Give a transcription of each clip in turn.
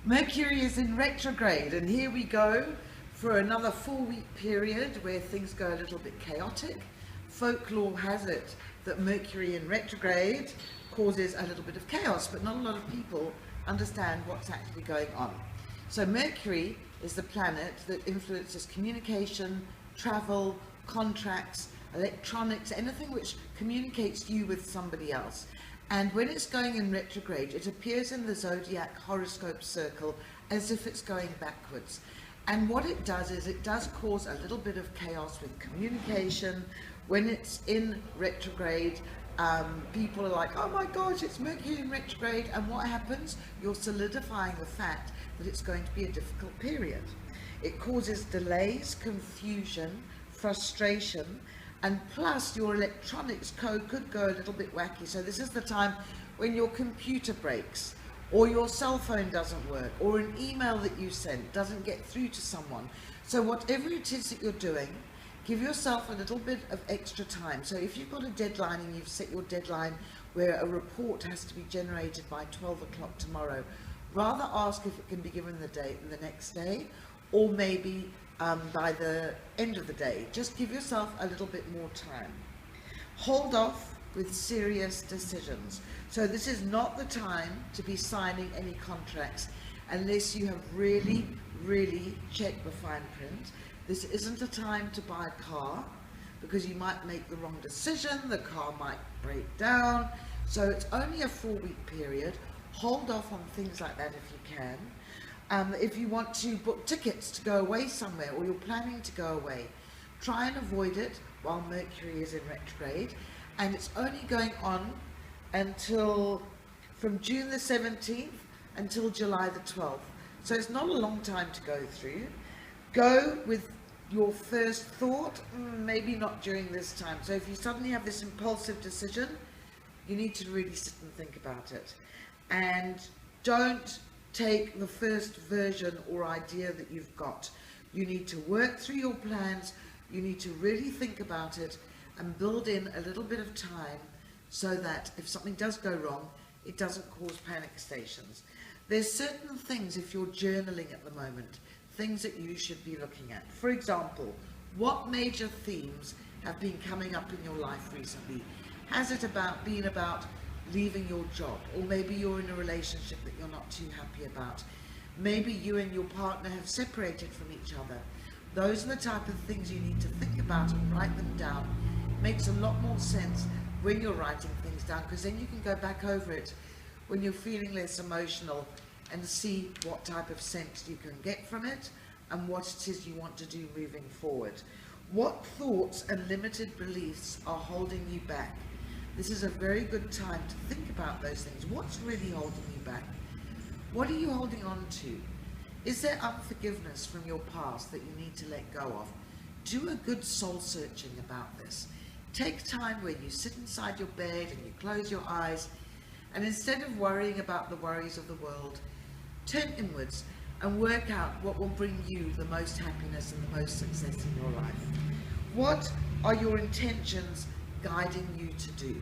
Mercury is in retrograde, and here we go for another 4-week period where things go a little bit chaotic. Folklore has it that Mercury in retrograde causes a little bit of chaos, but not a lot of people understand what's actually going on. So Mercury is the planet that influences communication, travel, contracts, electronics, anything which communicates you with somebody else. And when it's going in retrograde, it appears in the zodiac horoscope circle as if it's going backwards. And what it does is it does cause a little bit of chaos with communication. When it's in retrograde, people are like, oh my gosh, it's Mercury in retrograde. And what happens? You're solidifying the fact that it's going to be a difficult period. It causes delays, confusion, frustration, and plus your electronics code could go a little bit wacky. So this is the time when your computer breaks, or your cell phone doesn't work, or an email that you sent doesn't get through to someone. So whatever it is that you're doing, give yourself a little bit of extra time. So if you've got a deadline and you've set your deadline where a report has to be generated by 12 o'clock tomorrow, rather ask if it can be given the next day, or maybe by the end of the day. Just give yourself a little bit more time. Hold off with serious decisions. So this is not the time to be signing any contracts unless you have really checked the fine print. This isn't a time to buy a car because you might make the wrong decision, the car might break down. So it's only a 4-week period. Hold off on things like that if you can. If you want to book tickets to go away somewhere, or you're planning to go away, try and avoid it while Mercury is in retrograde. And it's only going on until from June the 17th until July the 12th. So it's not a long time to go through. Go with your first thought, maybe not during this time. So if you suddenly have this impulsive decision, you need to really sit and think about it. And don't take the first version or idea that you've got. You need to work through your plans. You need to really think about it and build in a little bit of time so that if something does go wrong, it doesn't cause panic stations. There's certain things, if you're journaling at the moment, things that you should be looking at. For example, what major themes have been coming up in your life recently? Has it been about leaving your job, or maybe you're in a relationship that you're not too happy about? Maybe you and your partner have separated from each other. Those are the type of things you need to think about and write them down. It makes a lot more sense when you're writing things down, because then you can go back over it when you're feeling less emotional and see what type of sense you can get from it and what it is you want to do moving forward. What thoughts and limited beliefs are holding you back? This is a very good time to think about those things. What's really holding you back? What are you holding on to? Is there unforgiveness from your past that you need to let go of? Do a good soul searching about this. Take time where you sit inside your bed and you close your eyes, and instead of worrying about the worries of the world, turn inwards and work out what will bring you the most happiness and the most success in your life. What are your intentions guiding you to do?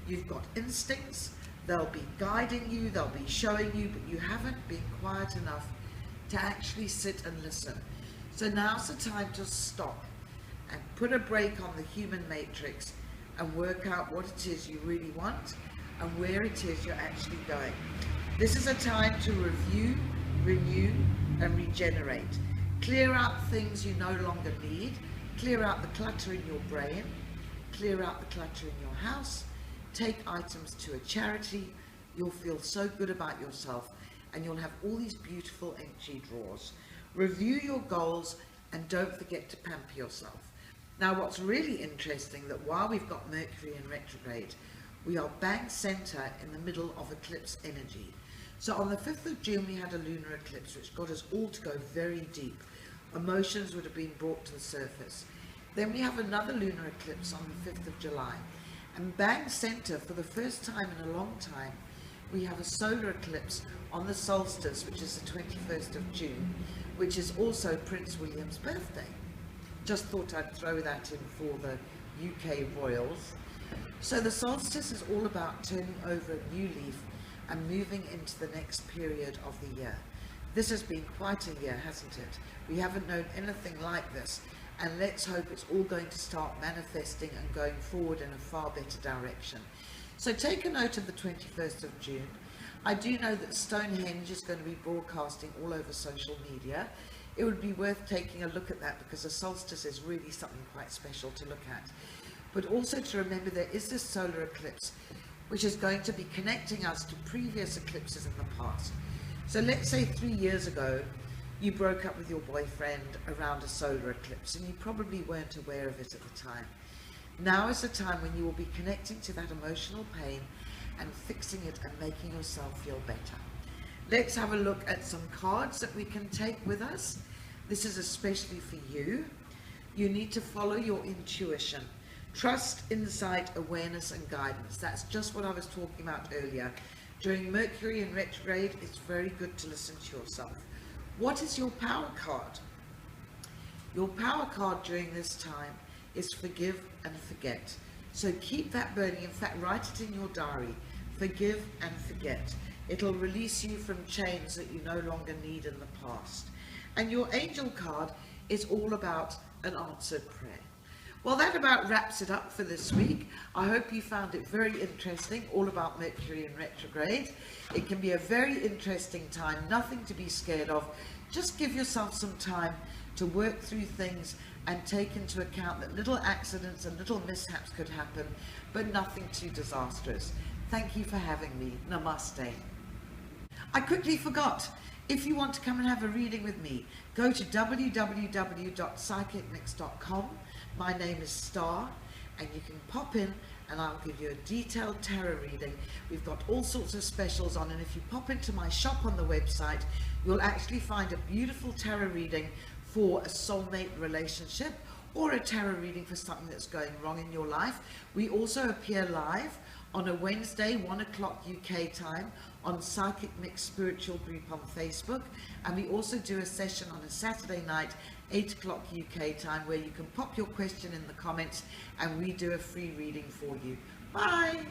You've got instincts, they'll be guiding you, they'll be showing you, but you haven't been quiet enough to actually sit and listen. So now's the time to stop and put a break on the human matrix and work out what it is you really want and where it is you're actually going. This is a time to review, renew, and regenerate. Clear out things you no longer need. Clear out the clutter in your brain. Clear out the clutter in your house. Take items to a charity. You'll feel so good about yourself, and you'll have all these beautiful empty drawers. Review your goals, and don't forget to pamper yourself. Now, what's really interesting, that while we've got Mercury in retrograde, we are bang center in the middle of eclipse energy. So on the 5th of June, we had a lunar eclipse, which got us all to go very deep. Emotions would have been brought to the surface. Then we have another lunar eclipse on the 5th of July. And bang center, for the first time in a long time, we have a solar eclipse on the solstice, which is the 21st of June, which is also Prince William's birthday. Just thought I'd throw that in for the UK royals. So the solstice is all about turning over a new leaf and moving into the next period of the year. This has been quite a year, hasn't it? We haven't known anything like this, and let's hope it's all going to start manifesting and going forward in a far better direction. So take a note of the 21st of June. I do know that Stonehenge is going to be broadcasting all over social media. It would be worth taking a look at that, because the solstice is really something quite special to look at. But also to remember there is this solar eclipse which is going to be connecting us to previous eclipses in the past. So let's say 3 years ago you broke up with your boyfriend around a solar eclipse and you probably weren't aware of it at the time. Now is the time when you will be connecting to that emotional pain and fixing it and making yourself feel better. Let's have a look at some cards that we can take with us. This is especially for you. You need to follow your intuition. Trust, insight, awareness and guidance. That's just what I was talking about earlier. During Mercury in retrograde, it's very good to listen to yourself. What is your power card? Your power card during this time is forgive and forget. So keep that burning. In fact, write it in your diary. Forgive and forget. It'll release you from chains that you no longer need in the past. And your angel card is all about an answered prayer. Well, that about wraps it up for this week. I hope you found it very interesting, all about Mercury in retrograde. It can be a very interesting time, nothing to be scared of. Just give yourself some time to work through things and take into account that little accidents and little mishaps could happen, but nothing too disastrous. Thank you for having me. Namaste. I quickly forgot. If you want to come and have a reading with me, go to www.psychicmix.com. My name is Star, and you can pop in and I'll give you a detailed tarot reading. We've got all sorts of specials on, and if you pop into my shop on the website, you'll actually find a beautiful tarot reading for a soulmate relationship, or a tarot reading for something that's going wrong in your life. We also appear live on a Wednesday, 1 o'clock UK time, on Psychic Mix Spiritual Group on Facebook, and we also do a session on a Saturday night, 8 o'clock UK time, where you can pop your question in the comments and we do a free reading for you. Bye!